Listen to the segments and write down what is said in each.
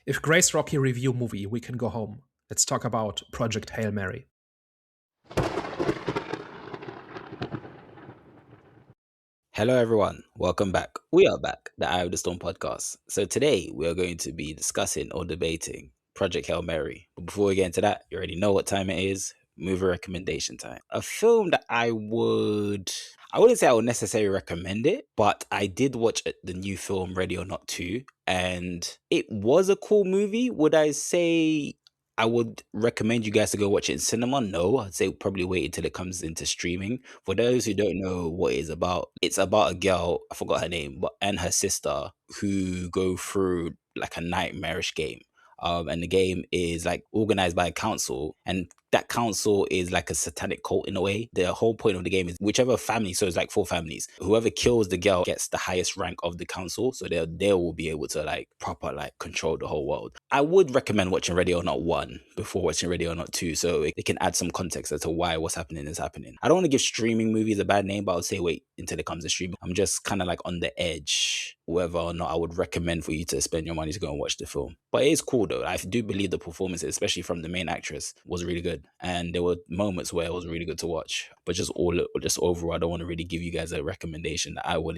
If Grace Rocky review movie, we can go home. Let's talk about Project Hail Mary. Hello, everyone. Welcome back. We are back, the Eye of the Storm podcast. So today we are going to be discussing or debating Project Hail Mary. But before we get into that, you already know what time it is. Movie recommendation time. A film that I wouldn't say I would necessarily recommend it, but I did watch the new film Ready or Not 2, and it was a cool movie. Would I say I would recommend you guys to go watch it in cinema? No, I'd say probably wait until it comes into streaming. For those who don't know what it's about a girl, I forgot her name, but and her sister who go through like a nightmarish game. And the game is like organized by a council, and that council is like a satanic cult in a way. The whole point of the game is whichever family, so it's like four families, whoever kills the girl gets the highest rank of the council, so they will be able to like proper like control the whole world. I would recommend watching Ready or Not 1 before watching Ready or Not 2, so it can add some context as to why what's happening is happening. I don't want to give streaming movies a bad name, but I would say wait until it comes to streaming. I'm just kind of like on the edge whether or not I would recommend for you to spend your money to go and watch the film. But it is cool though. I do believe the performances, especially from the main actress, was really good. And there were moments where it was really good to watch. But just overall, I don't want to really give you guys a recommendation that I would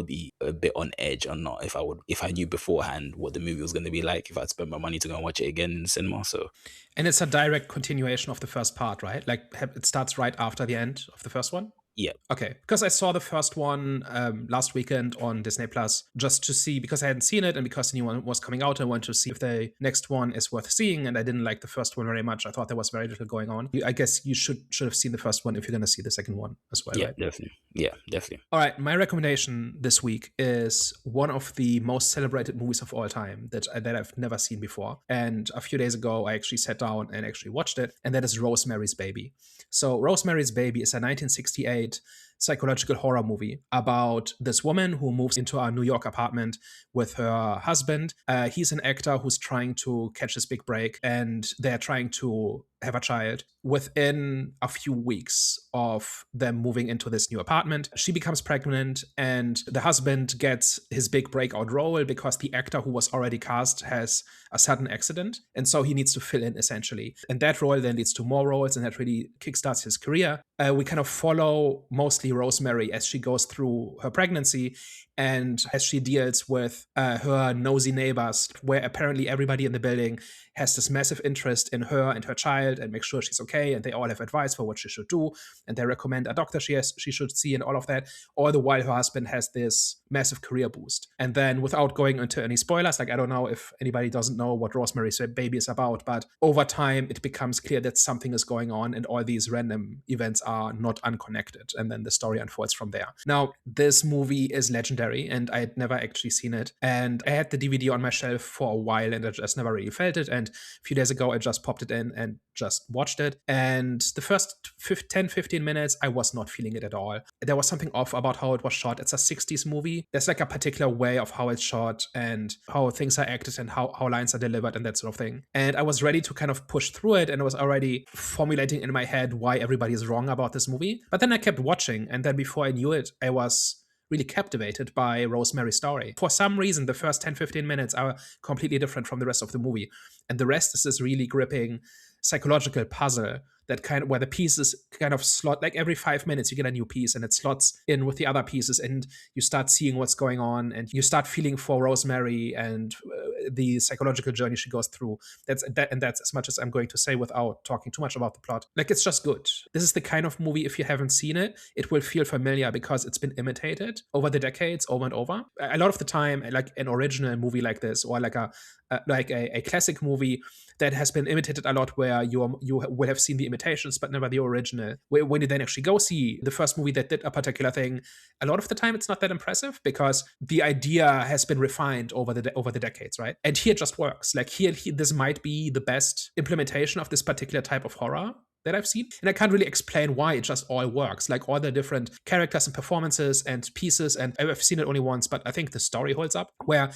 be a bit on edge or not if I knew beforehand what the movie was going to be like, if I'd spend my money to go and watch it again in the cinema. So And it's a direct continuation of the first part, right? Like it starts right after the end of the first one. yeah. Okay, because I saw the first one last weekend on Disney Plus just to see, because I hadn't seen it and because the new one was coming out, I wanted to see if the next one is worth seeing. And I didn't like the first one very much. I thought there was very little going on. I guess you should have seen the first one if you're going to see the second one as well, Yeah, right? definitely. Yeah, definitely. All right, my recommendation this week is one of the most celebrated movies of all time that I've never seen before. And a few days ago, I actually sat down and actually watched it, and that is Rosemary's Baby. So Rosemary's Baby is a 1968 psychological horror movie about this woman who moves into a New York apartment with her husband. He's an actor who's trying to catch his big break, and they're trying to have a child. Within a few weeks of them moving into this new apartment, she becomes pregnant, and the husband gets his big breakout role because the actor who was already cast has a sudden accident, and so he needs to fill in essentially. And that role then leads to more roles, and that really kickstarts his career. We kind of follow mostly Rosemary as she goes through her pregnancy and as she deals with her nosy neighbors, where apparently everybody in the building has this massive interest in her and her child and make sure she's okay, and they all have advice for what she should do, and they recommend a doctor she should see and all of that. All the while her husband has this massive career boost. And then, without going into any spoilers, like I don't know if anybody doesn't know what Rosemary's Baby is about, but over time it becomes clear that something is going on and all these random events are not unconnected, and then the story unfolds from there. Now, this movie is legendary, and I had never actually seen it, and I had the DVD on my shelf for a while, and I just never really felt it. And a few days ago I just popped it in and just watched it, and the first 10-15 minutes I was not feeling it at all. There was something off about how it was shot. It's a 60s movie. There's like a particular way of how it's shot and how things are acted and how lines are delivered and that sort of thing. And I was ready to kind of push through it, and I was already formulating in my head why everybody is wrong about this movie. But then I kept watching, and then before I knew it, I was really captivated by Rosemary's story. For some reason, the first 10-15 minutes are completely different from the rest of the movie. And the rest is this really gripping psychological puzzle that kind of, where the pieces kind of slot, like every 5 minutes you get a new piece and it slots in with the other pieces, and you start seeing what's going on, and you start feeling for Rosemary and the psychological journey she goes through. That's as much as I'm going to say without talking too much about the plot. Like, it's just good. This is the kind of movie, if you haven't seen it, it will feel familiar because it's been imitated over the decades, over and over. A lot of the time, like an original movie like this, or like a classic movie that has been imitated a lot, where you will have seen the imitations but never the original. When you then actually go see the first movie that did a particular thing, a lot of the time it's not that impressive because the idea has been refined over the decades, right? And here it just works. Like here, this might be the best implementation of this particular type of horror that I've seen. And I can't really explain why, it just all works. Like all the different characters and performances and pieces, and I've seen it only once, but I think the story holds up, where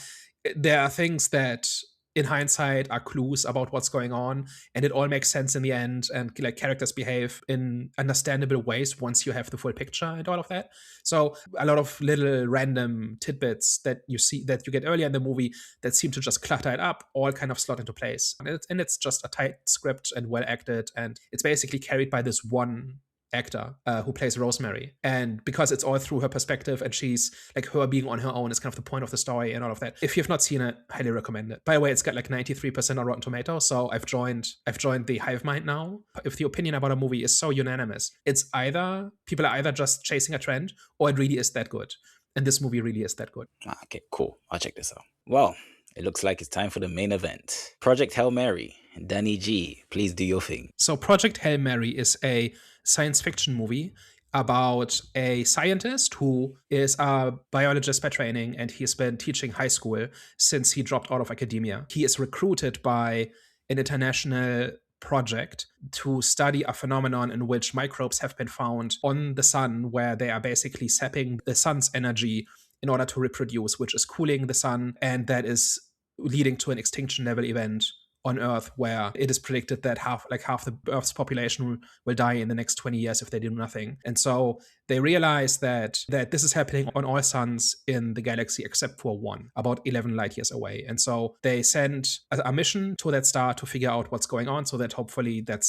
there are things that in hindsight are clues about what's going on, and it all makes sense in the end, and like characters behave in understandable ways once you have the full picture and all of that. So a lot of little random tidbits that you see that you get earlier in the movie that seem to just clutter it up all kind of slot into place, and it's just a tight script and well acted, and it's basically carried by this one actor who plays Rosemary. And because it's all through her perspective, and she's like, her being on her own is kind of the point of the story and all of that. If you've not seen it, highly recommend it. By the way, it's got like 93% on Rotten Tomatoes, so I've joined the hive mind now. If the opinion about a movie is so unanimous, it's either people are either just chasing a trend, or it really is that good. And this movie really is that good. Okay, cool. I'll check this out. Well, it looks like it's time for the main event. Project Hail Mary. Danny G, please do your thing. So Project Hail Mary is a science fiction movie about a scientist who is a biologist by training, and he's been teaching high school since he dropped out of academia. He is recruited by an international project to study a phenomenon in which microbes have been found on the sun, where they are basically sapping the sun's energy in order to reproduce, which is cooling the sun, and that is leading to an extinction level event on Earth, where it is predicted that half the Earth's population will die in the next 20 years if they do nothing. And so they realize that this is happening on all suns in the galaxy except for one, about 11 light years away. And so they send a mission to that star to figure out what's going on, so that hopefully that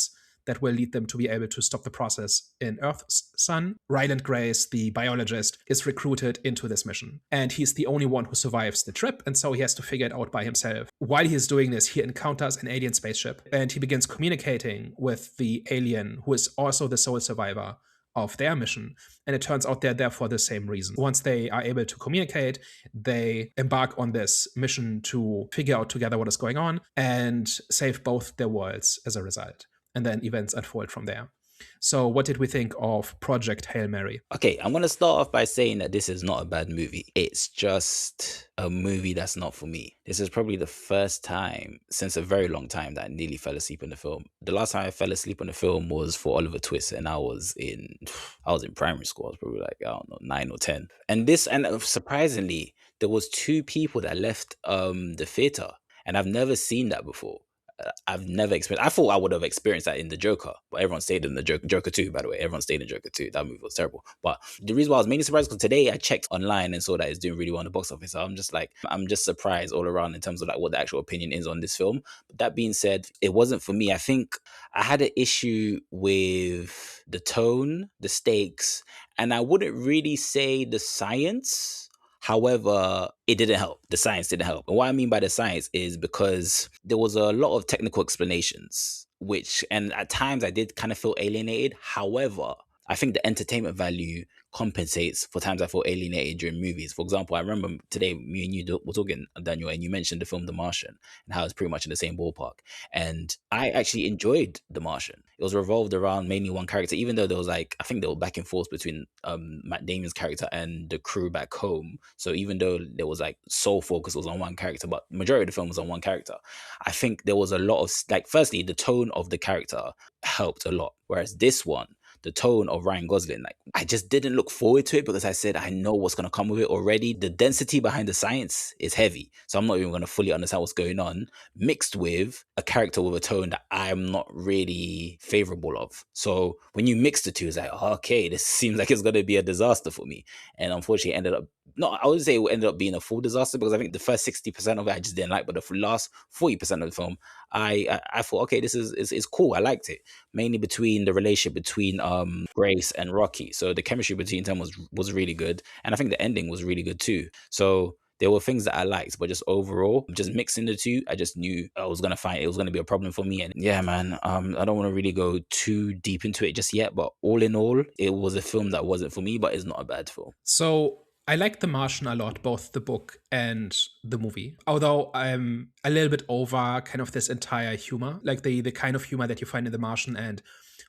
will lead them to be able to stop the process in Earth's sun. Ryland Grace, the biologist, is recruited into this mission. And he's the only one who survives the trip, and so he has to figure it out by himself. While he is doing this, he encounters an alien spaceship, and he begins communicating with the alien, who is also the sole survivor of their mission. And it turns out they're there for the same reason. Once they are able to communicate, they embark on this mission to figure out together what is going on and save both their worlds as a result. And then events unfold from there. So what did we think of Project Hail Mary? Okay, I'm going to start off by saying that this is not a bad movie. It's just a movie that's not for me. This is probably the first time since a very long time that I nearly fell asleep in the film. The last time I fell asleep on the film was for Oliver Twist, and I was in primary school. I was probably like, I don't know, 9 or 10. And surprisingly, there was 2 people that left the theater, and I've never seen that before. I've never experienced. I thought I would have experienced that in The Joker, but everyone stayed in the Joker 2. By the way, everyone stayed in Joker 2. That movie was terrible. But the reason why I was mainly surprised, because today I checked online and saw that it's doing really well in the box office. So I'm just surprised all around in terms of like what the actual opinion is on this film. But that being said, it wasn't for me. I think I had an issue with the tone, the stakes, and I wouldn't really say the science. However, it didn't help. The science didn't help. And what I mean by the science is because there was a lot of technical explanations, and at times I did kind of feel alienated. However, I think the entertainment value compensates for times I feel alienated during movies. For example, I remember today, me and you were talking, Daniel, and you mentioned the film The Martian and how it's pretty much in the same ballpark. And I actually enjoyed The Martian. It was revolved around mainly one character, even though there was I think there were back and forth between Matt Damon's character and the crew back home. So even though there was sole focus was on one character, but majority of the film was on one character, I think there was a lot of firstly, the tone of the character helped a lot. Whereas this one, the tone of Ryan Gosling, I just didn't look forward to it because I said, I know what's going to come with it already. The density behind the science is heavy. So I'm not even going to fully understand what's going on, mixed with a character with a tone that I'm not really favorable of. So when you mix the two, it's like, okay, this seems like it's going to be a disaster for me. And unfortunately, it ended up, I wouldn't say it ended up being a full disaster, because I think the first 60% of it I just didn't like, but the last 40% of the film, I thought, okay, this is cool. I liked it, mainly between the relationship between Grace and Rocky. So the chemistry between them was really good, and I think the ending was really good too. So there were things that I liked, but just overall, just mixing the two, I just knew I was gonna find it was gonna be a problem for me. And yeah, man, I don't want to really go too deep into it just yet, but all in all, it was a film that wasn't for me, but it's not a bad film. So I like The Martian a lot, both the book and the movie. Although I'm a little bit over kind of this entire humor, like the kind of humor that you find in The Martian and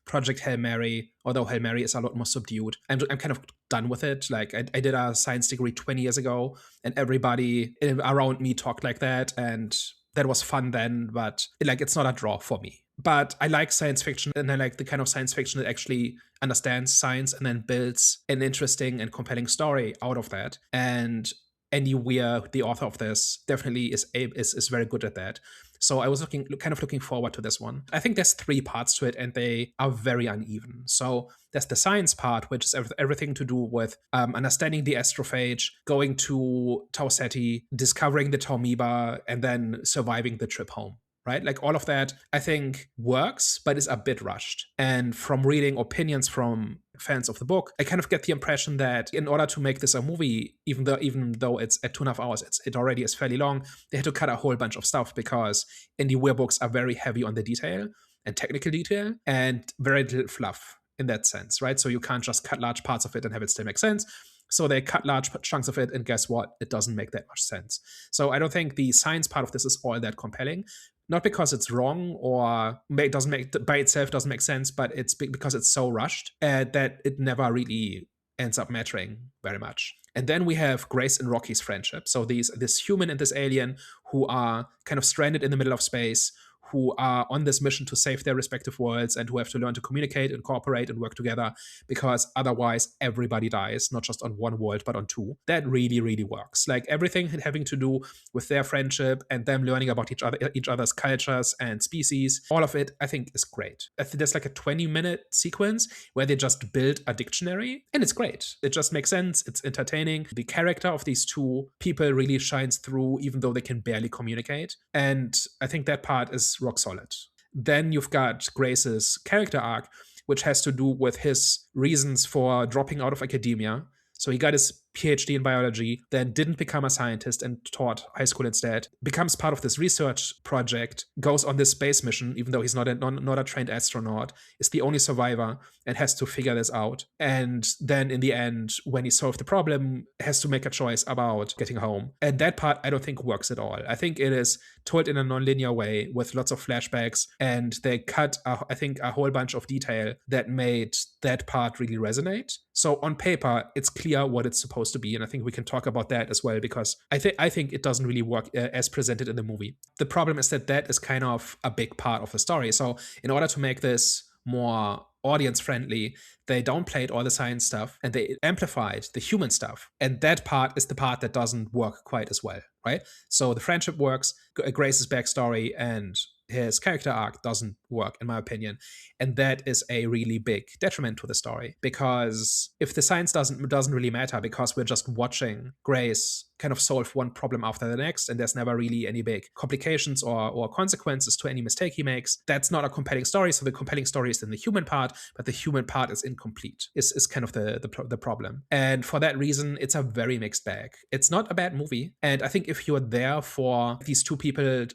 Project Hail Mary, although Hail Mary is a lot more subdued. I'm kind of done with it. Like I did a science degree 20 years ago, and everybody around me talked like that, and that was fun then, but it's not a draw for me. But I like science fiction, and I like the kind of science fiction that actually understands science and then builds an interesting and compelling story out of that. And Andy Weir, the author of this, definitely is very good at that. So I was looking forward to this one. I think there's 3 parts to it, and they are very uneven. So there's the science part, which is everything to do with understanding the astrophage, going to Tau Ceti, discovering the Taumiba, and then surviving the trip home. Right? Like all of that, I think works, but is a bit rushed. And from reading opinions from fans of the book, I kind of get the impression that in order to make this a movie, even though it's at 2.5 hours, it already is fairly long, they had to cut a whole bunch of stuff because Indie Weir books are very heavy on the detail and technical detail and very little fluff in that sense, right? So you can't just cut large parts of it and have it still make sense. So they cut large chunks of it, and guess what? It doesn't make that much sense. So I don't think the science part of this is all that compelling. Not because it's wrong or doesn't make sense, but it's because it's so rushed that it never really ends up mattering very much. And then we have Grace and Rocky's friendship. So this human and this alien who are kind of stranded in the middle of space, who are on this mission to save their respective worlds and who have to learn to communicate and cooperate and work together because otherwise everybody dies, not just on one world, but on 2. That really, really works. Like everything having to do with their friendship and them learning about each other's cultures and species, all of it, I think, is great. I think there's like a 20-minute sequence where they just build a dictionary, and it's great. It just makes sense. It's entertaining. The character of these 2 people really shines through, even though they can barely communicate. And I think that part is rock solid. Then you've got Grace's character arc, which has to do with his reasons for dropping out of academia. So he got his PhD in biology, then didn't become a scientist and taught high school instead, becomes part of this research project, goes on this space mission, even though he's not a trained astronaut, is the only survivor and has to figure this out. And then in the end, when he solved the problem, has to make a choice about getting home. And that part, I don't think works at all. I think it is told in a non-linear way with lots of flashbacks, and they cut, I think, a whole bunch of detail that made that part really resonate. So on paper, it's clear what it's supposed to be, and I think we can talk about that as well, because I think it doesn't really work as presented in the movie. The problem is that is kind of a big part of the story. So in order to make this more audience friendly, they downplayed all the science stuff and they amplified the human stuff, and that part is the part that doesn't work quite as well, right? So the friendship works, Grace's backstory and his character arc doesn't work, in my opinion. And that is a really big detriment to the story, because if the science doesn't really matter, because we're just watching Grace kind of solve one problem after the next, and there's never really any big complications or consequences to any mistake he makes, that's not a compelling story. So the compelling story is in the human part, but the human part is incomplete, is kind of the problem. And for that reason, it's a very mixed bag. It's not a bad movie. And I think if you're there for these 2 people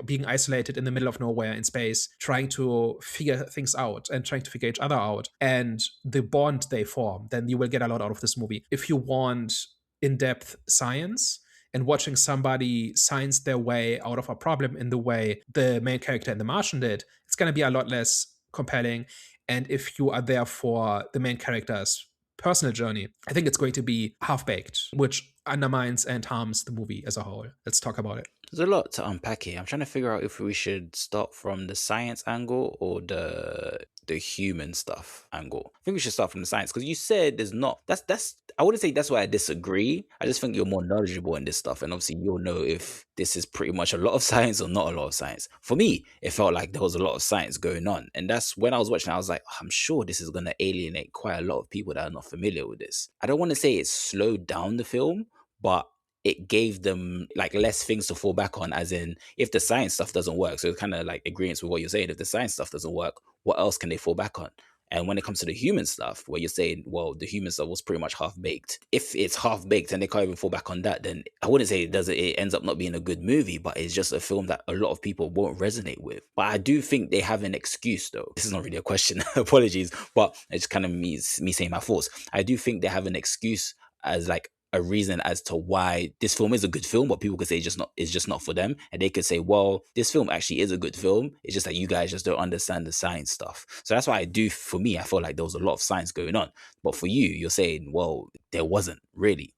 being isolated in the middle of nowhere in space, trying to figure things out and trying to figure each other out, and the bond they form, then you will get a lot out of this movie. If you want in-depth science and watching somebody science their way out of a problem in the way the main character in The Martian did, it's going to be a lot less compelling. And if you are there for the main character's personal journey, I think it's going to be half-baked, which undermines and harms the movie as a whole. Let's talk about it. There's a lot to unpack here. I'm trying to figure out if we should start from the science angle or the human stuff angle. I think we should start from the science, because you said there's not. That's. I wouldn't say that's why I disagree. I just think you're more knowledgeable in this stuff, and obviously you'll know if this is pretty much a lot of science or not a lot of science. For me, it felt like there was a lot of science going on, and that's when I was watching. I was like, I'm sure this is gonna alienate quite a lot of people that are not familiar with this. I don't want to say it slowed down the film, but it gave them like less things to fall back on, as in if the science stuff doesn't work. So it's kind of like agreeance with what you're saying. If the science stuff doesn't work, what else can they fall back on? And when it comes to the human stuff, where you're saying, well, the human stuff was pretty much half-baked. If it's half-baked and they can't even fall back on that, then I wouldn't say it ends up not being a good movie, but it's just a film that a lot of people won't resonate with. But I do think they have an excuse, though. This is not really a question, apologies, but it's kind of me saying my thoughts. I do think they have an excuse as like a reason as to why this film is a good film, but people could say it's just not for them. And they could say, well, this film actually is a good film. It's just that you guys just don't understand the science stuff. So that's why for me, I feel like there was a lot of science going on. But for you, you're saying, well, there wasn't really.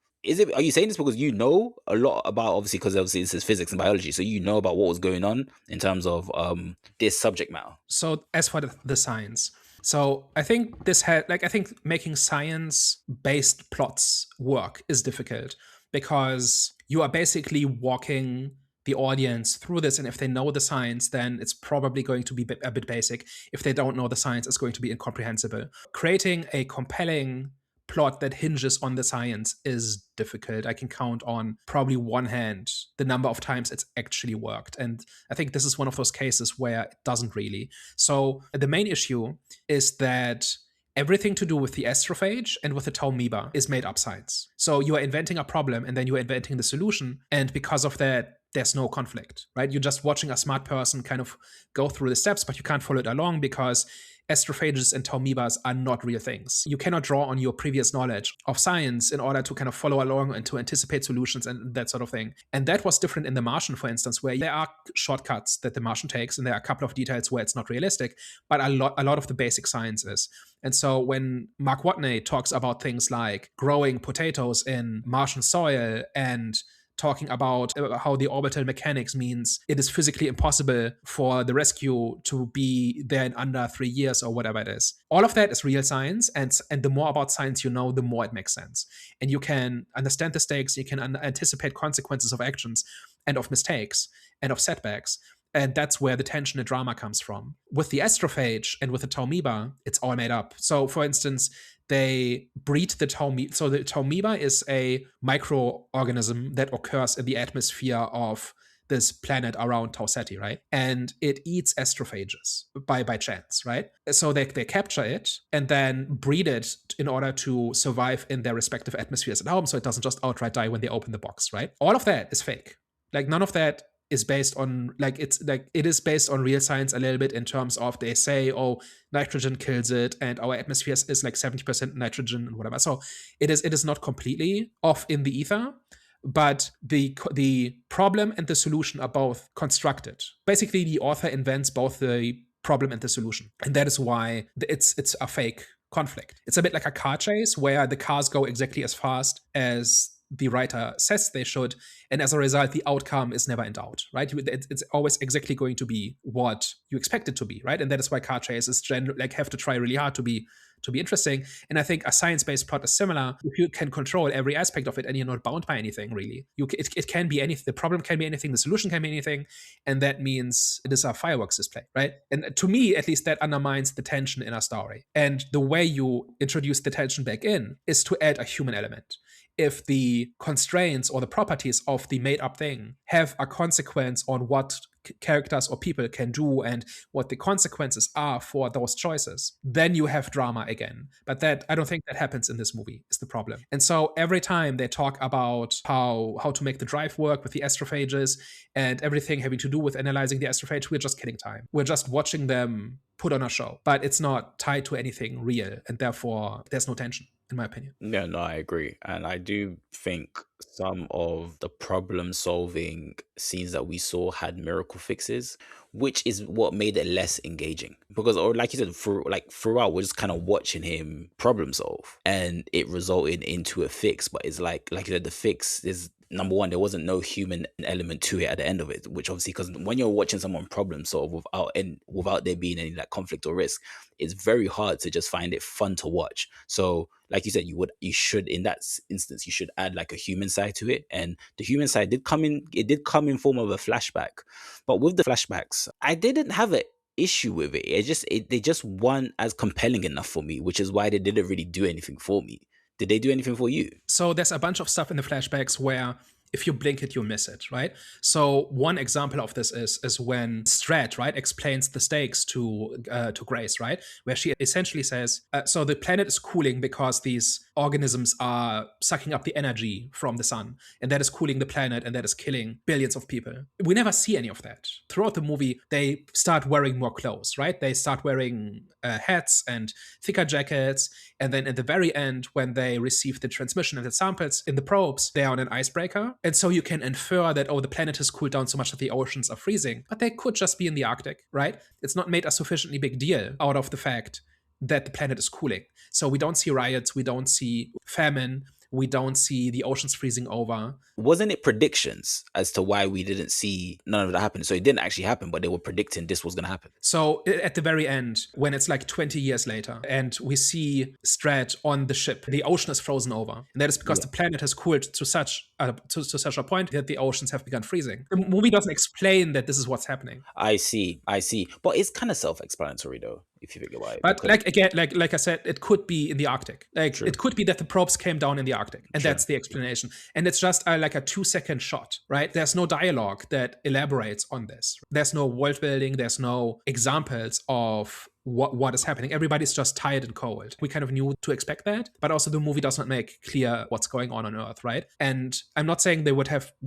Are you saying this because you know a lot about, obviously, because obviously this is physics and biology, so you know about what was going on in terms of this subject matter? So as for the science, so I think I think making science-based plots work is difficult, because you are basically walking the audience through this. And if they know the science, then it's probably going to be a bit basic. If they don't know the science, it's going to be incomprehensible. Creating a compelling plot that hinges on the science is difficult. I can count on probably one hand the number of times it's actually worked. And I think this is one of those cases where it doesn't really. So the main issue is that everything to do with the astrophage and with the tau amoeba is made up science. So you are inventing a problem and then you are inventing the solution. And because of that, there's no conflict, right? You're just watching a smart person kind of go through the steps, but you can't follow it along because astrophages and tau amoebas are not real things. You cannot draw on your previous knowledge of science in order to kind of follow along and to anticipate solutions and that sort of thing. And that was different in The Martian, for instance, where there are shortcuts that The Martian takes, and there are a couple of details where it's not realistic, but a lot of the basic science is. And so when Mark Watney talks about things like growing potatoes in Martian soil and talking about how the orbital mechanics means it is physically impossible for the rescue to be there in under 3 years or whatever it is. All of that is real science, and the more about science you know, the more it makes sense. And you can understand the stakes, you can anticipate consequences of actions and of mistakes and of setbacks. And that's where the tension and drama comes from. With the astrophage and with the tau amoeba, it's all made up. So, for instance, they breed the tau amoeba. So the tau amoeba is a microorganism that occurs in the atmosphere of this planet around Tau Ceti, right? And it eats astrophages by chance, right? So they capture it and then breed it in order to survive in their respective atmospheres at home, so it doesn't just outright die when they open the box, right? All of that is fake. Like, none of that is based on, it is based on real science a little bit, in terms of they say, oh, nitrogen kills it and our atmosphere is like 70% nitrogen and whatever. So it is not completely off in the ether, but the problem and the solution are both constructed. Basically, the author invents both the problem and the solution. And that is why it's a fake conflict. It's a bit like a car chase where the cars go exactly as fast as the writer says they should, and as a result, the outcome is never in doubt, right? It's always exactly going to be what you expect it to be, right? And that is why car chases have to try really hard to be interesting. And I think a science-based plot is similar. If you can control every aspect of it and you're not bound by anything, really, it can be anything. The problem can be anything. The solution can be anything, and that means it is a fireworks display, right? And to me, at least, that undermines the tension in a story. And the way you introduce the tension back in is to add a human element. If the constraints or the properties of the made-up thing have a consequence on what characters or people can do and what the consequences are for those choices, then you have drama again. But that, I don't think that happens in this movie, is the problem. And so every time they talk about how to make the drive work with the astrophages and everything having to do with analyzing the astrophage, we're just killing time. We're just watching them put on a show, but it's not tied to anything real, and therefore there's no tension, in my opinion. Yeah, no, I agree. And I do think some of the problem solving scenes that we saw had miracle fixes, which is what made it less engaging. Because, or like you said, throughout, we're just kind of watching him problem solve, and it resulted into a fix. But it's like you said, the fix is, number one, there wasn't no human element to it at the end of it, which obviously, because when you're watching someone problem solve without there being any like conflict or risk, it's very hard to just find it fun to watch. So like you said, you should, in that instance, you should add like a human side to it. And the human side did come in form of a flashback. But with the flashbacks, I didn't have an issue with it. They just weren't as compelling enough for me, which is why they didn't really do anything for me. Did they do anything for you? So there's a bunch of stuff in the flashbacks where if you blink it, you miss it, right? So one example of this is when Strat, right, explains the stakes to Grace, right, where she essentially says, so the planet is cooling because these organisms are sucking up the energy from the sun, and that is cooling the planet, and that is killing billions of people. We never see any of that. Throughout the movie, they start wearing more clothes, right? They start wearing hats and thicker jackets, and then at the very end, when they receive the transmission and the samples in the probes, they are on an icebreaker. And so you can infer that, oh, the planet has cooled down so much that the oceans are freezing. But they could just be in the Arctic, right? It's not made a sufficiently big deal out of the fact that the planet is cooling. So we don't see riots, we don't see famine, we don't see the oceans freezing over. Wasn't it predictions as to why we didn't see none of that happen? So it didn't actually happen, but they were predicting this was going to happen. So at the very end, when it's like 20 years later, and we see Strat on the ship, the ocean is frozen over. And that is because the planet has cooled to such to such a point that the oceans have begun freezing. The movie doesn't explain that this is what's happening. I see. But it's kind of self-explanatory though, if you think about it. But like again, like I said, it could be in the Arctic. Like True. it could be that the probes came down in the Arctic, and True. that's the explanation. And it's just like a 2-second shot, right? There's no dialogue that elaborates on this. There's no world building. There's no examples of what is happening. Everybody's just tired and cold. We kind of knew to expect that, but also the movie does not make clear what's going on Earth, right? And I'm not saying they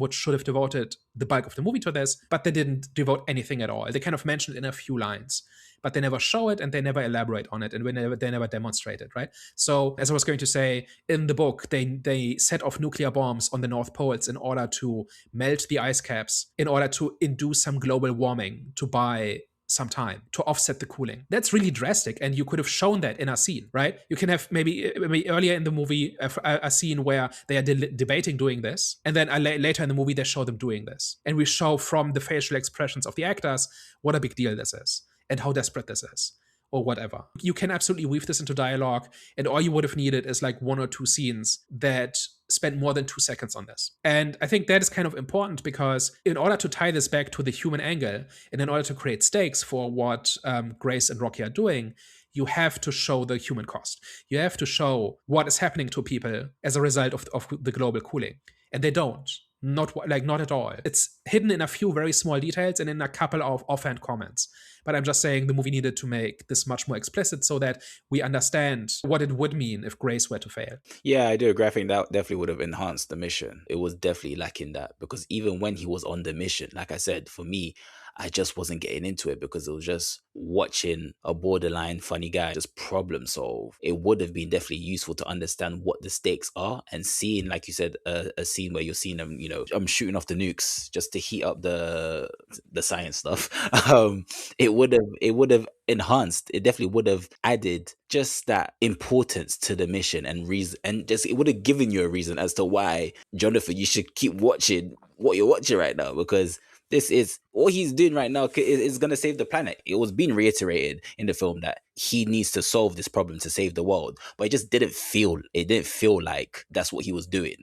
should have devoted the bulk of the movie to this, but they didn't devote anything at all. They kind of mentioned in a few lines, but they never show it and they never elaborate on it, and they never demonstrate it, right? So as I was going to say, in the book, they set off nuclear bombs on the North Poles in order to melt the ice caps, in order to induce some global warming, to buy some time, to offset the cooling. That's really drastic, and you could have shown that in a scene, right? You can have maybe earlier in the movie a scene where they are debating doing this, and then later in the movie they show them doing this, and we show from the facial expressions of the actors what a big deal this is and how desperate this is, or whatever. You can absolutely weave this into dialogue, and all you would have needed is like 1 or 2 scenes that spent more than 2 seconds on this. And I think that is kind of important, because in order to tie this back to the human angle, and in order to create stakes for what Grace and Rocky are doing, you have to show the human cost. You have to show what is happening to people as a result of the global cooling. And they don't. Not at all. It's hidden in a few very small details and in a couple of offhand comments. But I'm just saying the movie needed to make this much more explicit so that we understand what it would mean if Grace were to fail. Yeah, I do agree. I think that definitely would have enhanced the mission. It was definitely lacking that, because even when he was on the mission, like I said, for me, I just wasn't getting into it, because it was just watching a borderline funny guy just problem solve. It would have been definitely useful to understand what the stakes are, and seeing, like you said, a scene where you're seeing them, I'm shooting off the nukes just to heat up the science stuff. It would have enhanced. It definitely would have added just that importance to the mission and reason, and just it would have given you a reason as to why, Jonathan, you should keep watching what you're watching right now, because this is what he's doing right now is going to save the planet. It was being reiterated in the film that he needs to solve this problem to save the world, but it just didn't feel like that's what he was doing.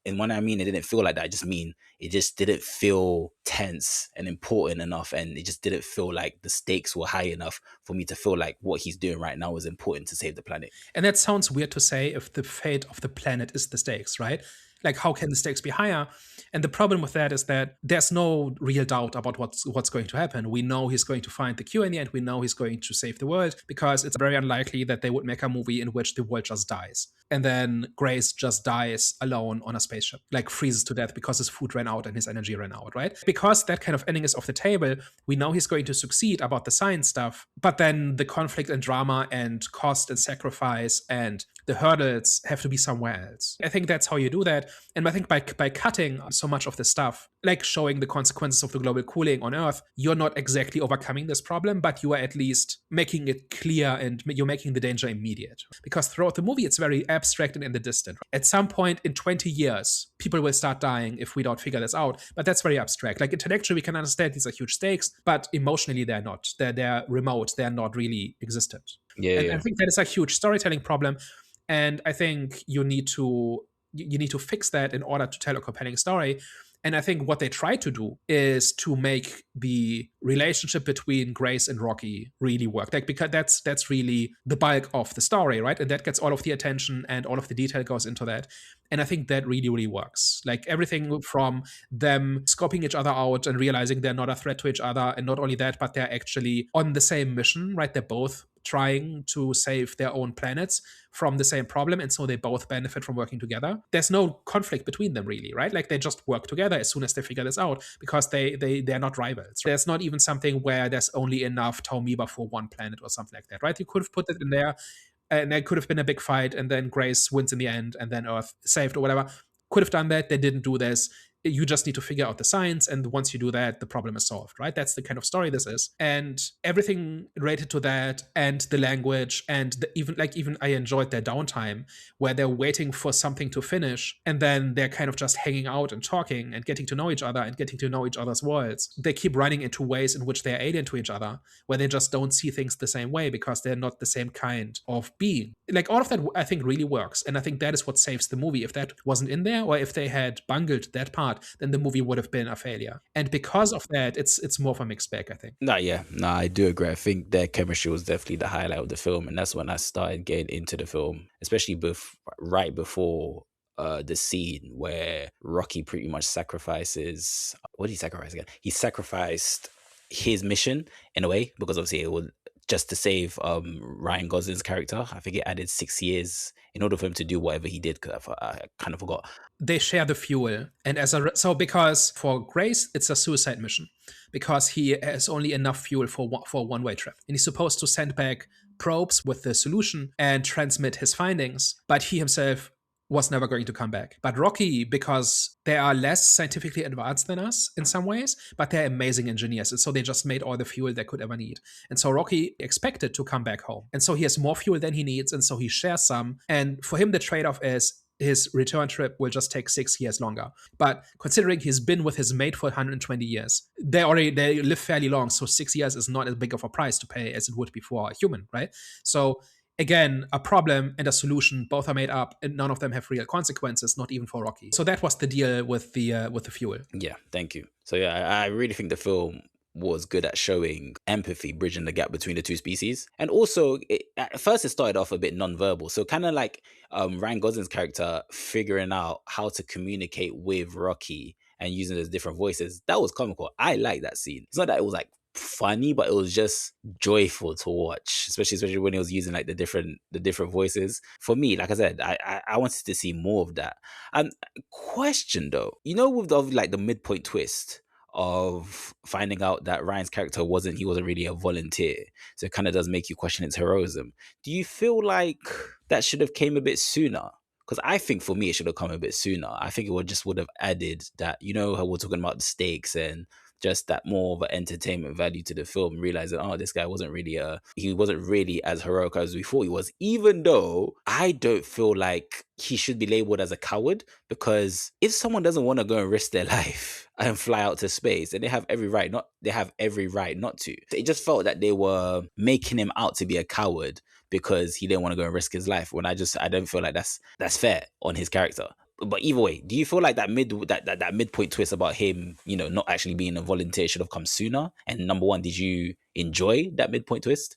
And when I mean it didn't feel like that, I just mean it just didn't feel tense and important enough, and it just didn't feel like the stakes were high enough for me to feel like what he's doing right now is important to save the planet. And that sounds weird to say if the fate of the planet is the stakes, right? Like, how can the stakes be higher? And the problem with that is that there's no real doubt about what's going to happen. We know he's going to find the cure in the end. We know he's going to save the world, because it's very unlikely that they would make a movie in which the world just dies. And then Grace just dies alone on a spaceship, like freezes to death because his food ran out and his energy ran out, right? Because that kind of ending is off the table, we know he's going to succeed about the science stuff, but then the conflict and drama and cost and sacrifice and the hurdles have to be somewhere else. I think that's how you do that. And I think by cutting so much of the stuff, like showing the consequences of the global cooling on Earth, you're not exactly overcoming this problem, but you are at least making it clear, and you're making the danger immediate. Because throughout the movie, it's very abstract and in the distant. At some point in 20 years, people will start dying if we don't figure this out. But that's very abstract. Like, intellectually, we can understand these are huge stakes, but emotionally, they're not. They're remote. They're not really existent. And I think that is a huge storytelling problem. And I think you need to fix that in order to tell a compelling story. And I think what they try to do is to make the relationship between Grace and Rocky really work. Like, because that's really the bulk of the story, right? And that gets all of the attention and all of the detail goes into that. And I think that really, really works. Like, everything from them scoping each other out and realizing they're not a threat to each other. And not only that, but they're actually on the same mission, right? They're both trying to save their own planets from the same problem, and so they both benefit from working together. There's no conflict between them, really, right? Like, they just work together as soon as they figure this out, because they're not rivals. There's not even something where there's only enough Taumiba for one planet or something like that, right? You could have put it in there, and there could have been a big fight, and then Grace wins in the end, and then Earth saved or whatever. Could have done that. They didn't do this. you just need to figure out the science, and once you do that, the problem is solved, right? That's the kind of story this is. And everything related to that, and the language, and even I enjoyed their downtime where they're waiting for something to finish, and then they're kind of just hanging out and talking and getting to know each other and getting to know each other's worlds. They keep running into ways in which they're alien to each other, where they just don't see things the same way because they're not the same kind of being. Like, all of that, I think, really works, and I think that is what saves the movie. If that wasn't in there, or if they had bungled that part, then the movie would have been a failure. And because of that, it's more of a mixed bag, I think. No, I do agree. I think their chemistry was definitely the highlight of the film, and that's when I started getting into the film, especially right before the scene where Rocky pretty much sacrifices. What did he sacrifice again? He sacrificed his mission in a way, because obviously it was just to save Ryan Gosling's character. I think it added 6 years in order for him to do whatever he did. Cause I kind of forgot. They share the fuel, and so because for Grace it's a suicide mission, because he has only enough fuel for a one-way trip, and he's supposed to send back probes with the solution and transmit his findings, but he himself was never going to come back. But Rocky, because they are less scientifically advanced than us in some ways, but they're amazing engineers, and so they just made all the fuel they could ever need. And so Rocky expected to come back home, and so he has more fuel than he needs, and so he shares some. And for him, the trade-off is his return trip will just take 6 years longer. But considering he's been with his mate for 120 years, they live fairly long, so 6 years is not as big of a price to pay as it would be for a human, right? So again, a problem and a solution, both are made up, and none of them have real consequences, not even for Rocky. So that was the deal with the fuel. Yeah, thank you. So yeah, I really think the film was good at showing empathy, bridging the gap between the two species. And also, at first it started off a bit non-verbal. So kind of like Ryan Gosling's character figuring out how to communicate with Rocky and using those different voices. That was comical. I like that scene. It's not that it was like funny, but it was just joyful to watch, especially when he was using like the different voices. For me, like I said, I wanted to see more of that. Question though, with the midpoint twist of finding out that Ryan's character wasn't really a volunteer, so it kind of does make you question its heroism. Do you feel like that should have came a bit sooner? Because I think for me it should have come a bit sooner. I think it would have added that, how we're talking about the stakes and just that more of an entertainment value to the film, realizing, this guy wasn't really as heroic as we thought he was, even though I don't feel like he should be labeled as a coward, because if someone doesn't want to go and risk their life and fly out to space, then they have every right not to. It just felt that they were making him out to be a coward because he didn't want to go and risk his life, when I don't feel like that's fair on his character. But either way, do you feel like that midpoint twist about him, not actually being a volunteer should have come sooner? And number one, did you enjoy that midpoint twist?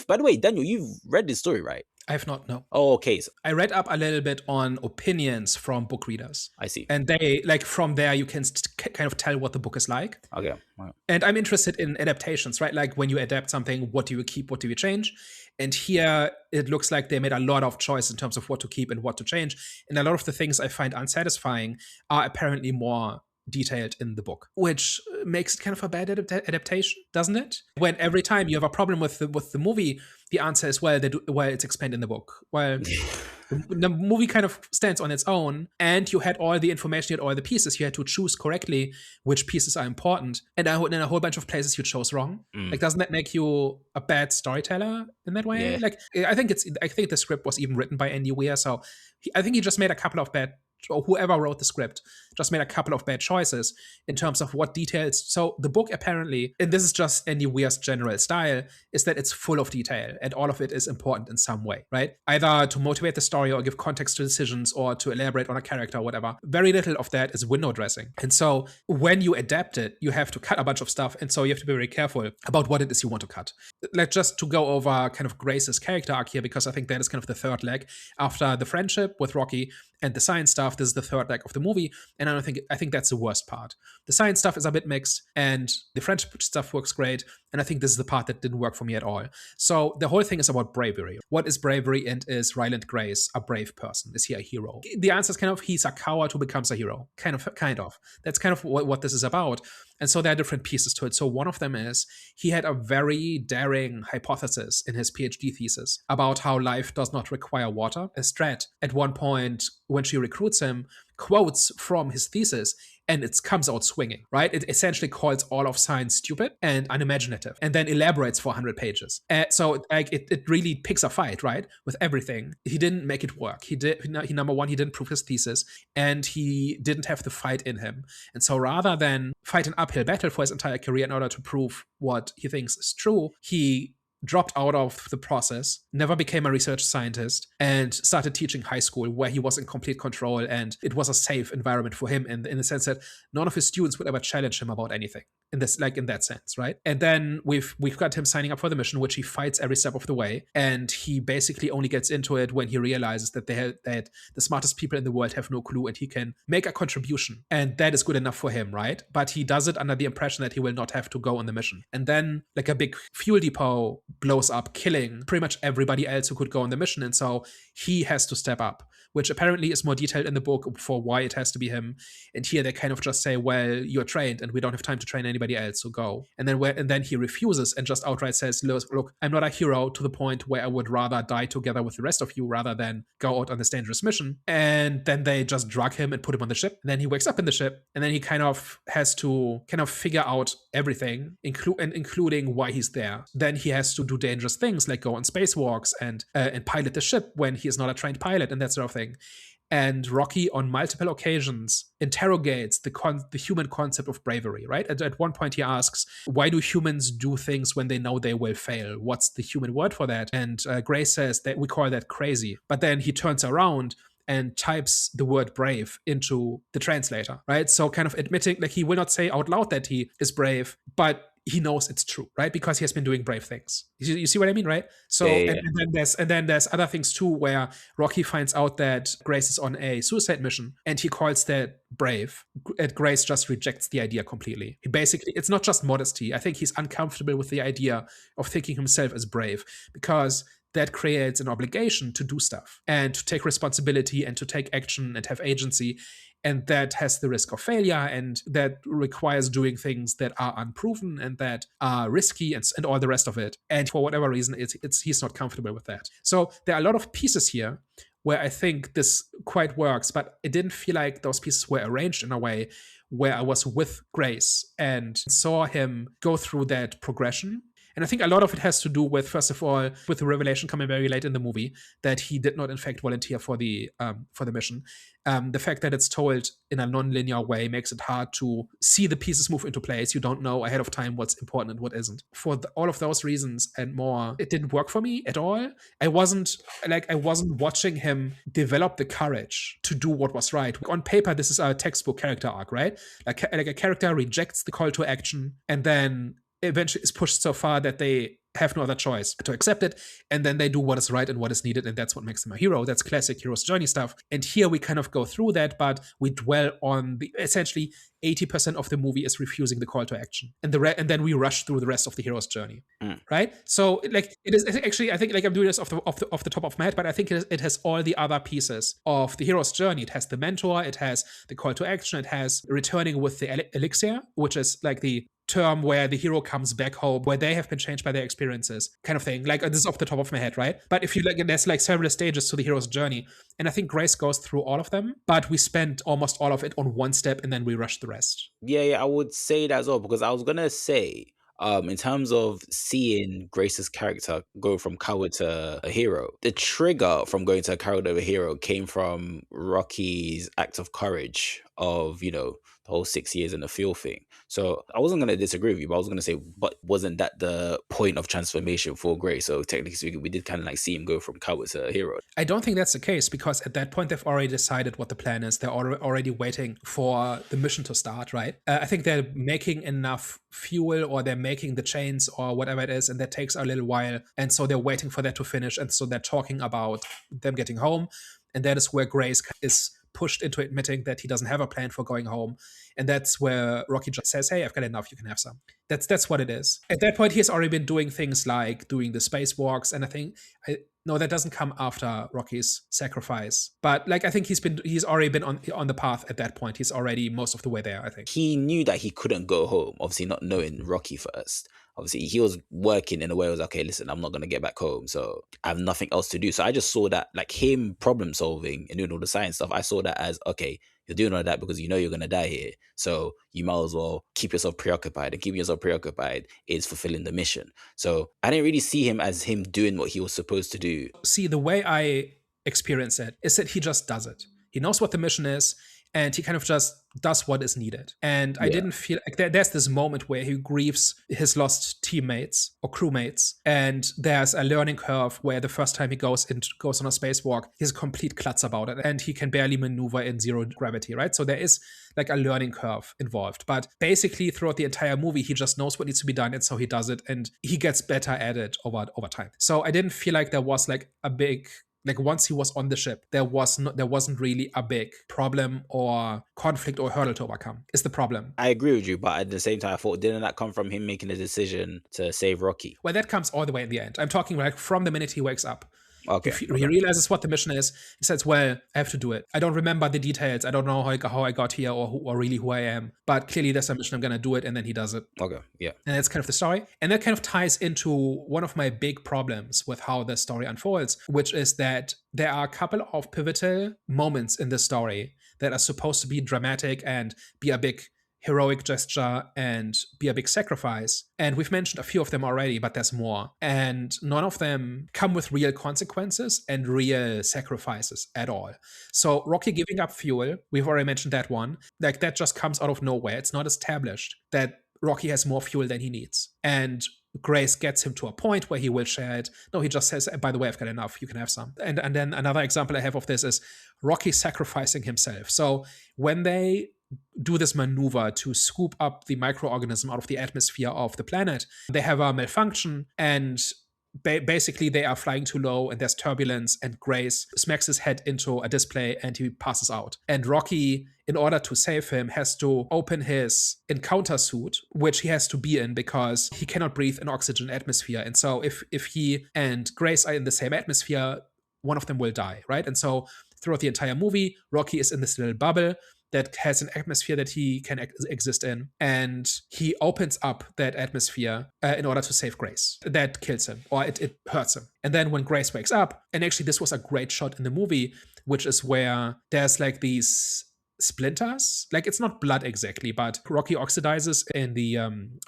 By the way, Daniel, you've read this story, right? I have not, no. Oh, okay. So I read up a little bit on opinions from book readers. I see. And they, from there, you can kind of tell what the book is like. Okay. Wow. And I'm interested in adaptations, right? Like when you adapt something, what do you keep, what do you change? And here, it looks like they made a lot of choice in terms of what to keep and what to change. And a lot of the things I find unsatisfying are apparently more detailed in the book, which makes it kind of a bad adaptation, doesn't it? When every time you have a problem with the movie, the answer is, well, it's explained in the book. Well, the movie kind of stands on its own, and you had all the information, you had all the pieces. You had to choose correctly which pieces are important. And in a whole bunch of places, you chose wrong. Like, doesn't that make you a bad storyteller in that way? Yeah. Like, I think the script was even written by Andy Weir, so I think he just made a couple of bad, or whoever wrote the script just made a couple of bad choices in terms of what details. So the book apparently, and this is just Andy Weir's general style, is that it's full of detail and all of it is important in some way, right? Either to motivate the story or give context to decisions or to elaborate on a character or whatever. Very little of that is window dressing. And so when you adapt it, you have to cut a bunch of stuff. And so you have to be very careful about what it is you want to cut. Like, just to go over kind of Grace's character arc here, because I think that is kind of the third leg. After the friendship with Rocky and the science stuff, this is the third leg of the movie. And I think that's the worst part. The science stuff is a bit mixed and the friendship stuff works great. And I think this is the part that didn't work for me at all. So the whole thing is about bravery. What is bravery, and is Ryland Grace a brave person? Is he a hero? The answer is kind of, he's a coward who becomes a hero. Kind of. That's kind of what this is about. And so there are different pieces to it. So one of them is, he had a very daring hypothesis in his PhD thesis about how life does not require water. Strat, at one point, when she recruits him, quotes from his thesis and it comes out swinging, right? It essentially calls all of science stupid and unimaginative, and then elaborates for 100 pages. So like it really picks a fight, right, with everything. He didn't make it work. Number one, he didn't prove his thesis, and he didn't have the fight in him. And so rather than fight an uphill battle for his entire career in order to prove what he thinks is true, he dropped out of the process, never became a research scientist, and started teaching high school where he was in complete control, and it was a safe environment for him in the sense that none of his students would ever challenge him about anything in that sense, right? And then we've got him signing up for the mission, which he fights every step of the way, and he basically only gets into it when he realizes that that the smartest people in the world have no clue, and he can make a contribution, and that is good enough for him, right? But he does it under the impression that he will not have to go on the mission. And then like a big fuel depot blows up, killing pretty much everybody else who could go on the mission, and so he has to step up, which apparently is more detailed in the book for why it has to be him. And here they kind of just say, well, you're trained and we don't have time to train anybody else, so go. And then he refuses and just outright says, look, I'm not a hero to the point where I would rather die together with the rest of you rather than go out on this dangerous mission. And then they just drug him and put him on the ship. And then he wakes up in the ship, and then he kind of has to figure out everything, including why he's there. Then he has to do dangerous things like go on spacewalks and pilot the ship when he is not a trained pilot and that sort of thing. And Rocky, on multiple occasions, interrogates the human concept of bravery, right? At one point, he asks, why do humans do things when they know they will fail? What's the human word for that? And Grace says that we call that crazy. But then he turns around and types the word brave into the translator, right? So kind of admitting, like, he will not say out loud that he is brave, but he knows it's true, right? Because he has been doing brave things. You see what I mean, right? So, Yeah. And then there's other things too, where Rocky finds out that Grace is on a suicide mission, and he calls that brave. And Grace just rejects the idea completely. He basically, it's not just modesty. I think he's uncomfortable with the idea of thinking himself as brave, because that creates an obligation to do stuff and to take responsibility and to take action and have agency. And that has the risk of failure, and that requires doing things that are unproven and that are risky and all the rest of it. And for whatever reason, he's not comfortable with that. So there are a lot of pieces here where I think this quite works, but it didn't feel like those pieces were arranged in a way where I was with Grace and saw him go through that progression. And I think a lot of it has to do with, first of all, with the revelation coming very late in the movie that he did not, in fact, volunteer for the mission. The fact that it's told in a non-linear way makes it hard to see the pieces move into place. You don't know ahead of time what's important and what isn't. For all of those reasons and more, it didn't work for me at all. I wasn't watching him develop the courage to do what was right. On paper, this is a textbook character arc, right? Like a character rejects the call to action and then eventually is pushed so far that they have no other choice to accept it, and then they do what is right and what is needed, and that's what makes them a hero. That's classic hero's journey stuff. And here we kind of go through that, but we dwell on the essentially 80% of the movie is refusing the call to action, and then we rush through the rest of the hero's journey, right? So like it is actually, I think, like, I'm doing this off the top of my head, but I think it has all the other pieces of the hero's journey. It has the mentor, it has the call to action, it has returning with the elixir, which is like the term where the hero comes back home, where they have been changed by their experiences, kind of thing. Like, this is off the top of my head, right? But if you like, there's like several stages to the hero's journey, and I think Grace goes through all of them, but we spent almost all of it on one step, and then we rushed the rest. Yeah, I would say that as well, because I was gonna say, in terms of seeing Grace's character go from coward to a hero, the trigger from going to a coward to a hero came from Rocky's act of courage of, the whole 6 years in the field thing. So I wasn't going to disagree with you, but I was going to say, but wasn't that the point of transformation for Grace? So technically speaking, we did kind of like see him go from coward to a hero. I don't think that's the case, because at that point, they've already decided what the plan is. They're already waiting for the mission to start, right? I think they're making enough fuel, or they're making the chains or whatever it is, and that takes a little while. And so they're waiting for that to finish. And so they're talking about them getting home. And that is where Grace is pushed into admitting that he doesn't have a plan for going home. And that's where Rocky just says, hey, I've got enough, you can have some. That's what it is. At that point, he has already been doing things like doing the spacewalks, and I think no, that doesn't come after Rocky's sacrifice. But like, I think he's already been on the path at that point. He's already most of the way there, I think. He knew that he couldn't go home, obviously not knowing Rocky first. Obviously, he was working in a way where it was, okay, listen, I'm not going to get back home, so I have nothing else to do. So I just saw that, like, him problem solving and doing all the science stuff, I saw that as, okay, You're doing all that because you know you're going to die here. So you might as well keep yourself preoccupied. And keeping yourself preoccupied is fulfilling the mission. So I didn't really see him as him doing what he was supposed to do. See, the way I experience it is that he just does it. He knows what the mission is, and he kind of just does what is needed. And I Yeah. didn't feel like there's this moment where he grieves his lost teammates or crewmates, and there's a learning curve where the first time he goes on a spacewalk, he's a complete klutz about it, and he can barely maneuver in zero gravity, right? So there is like a learning curve involved. But basically, throughout the entire movie, he just knows what needs to be done, and so he does it, and he gets better at it over time. So I didn't feel like there was like a big, like once he was on the ship, there wasn't really a big problem or conflict or hurdle to overcome. Is the problem? I agree with you, but at the same time, I thought, didn't that come from him making a decision to save Rocky? Well, that comes all the way in the end. I'm talking like from the minute he wakes up. Okay. He realizes what the mission is. He says, well, I have to do it. I don't remember the details. I don't know how I got here or really who I am. But clearly there's a mission. I'm going to do it. And then he does it. Okay, yeah. And that's kind of the story. And that kind of ties into one of my big problems with how the story unfolds, which is that there are a couple of pivotal moments in the story that are supposed to be dramatic and be a big heroic gesture and be a big sacrifice. And we've mentioned a few of them already, but there's more. And none of them come with real consequences and real sacrifices at all. So Rocky giving up fuel, we've already mentioned that one. Like that just comes out of nowhere. It's not established that Rocky has more fuel than he needs. And Grace gets him to a point where he will share it. No, he just says, by the way, I've got enough. You can have some. And then another example I have of this is Rocky sacrificing himself. So when they do this maneuver to scoop up the microorganism out of the atmosphere of the planet, they have a malfunction, and basically they are flying too low and there's turbulence, and Grace smacks his head into a display and he passes out. And Rocky, in order to save him, has to open his encounter suit, which he has to be in because he cannot breathe an oxygen atmosphere. And so if he and Grace are in the same atmosphere, one of them will die, right? And so throughout the entire movie, Rocky is in this little bubble that has an atmosphere that he can exist in. And he opens up that atmosphere in order to save Grace. That kills him, or it hurts him. And then when Grace wakes up, and actually this was a great shot in the movie, which is where there's like these splinters. Like it's not blood exactly, but Rocky oxidizes in the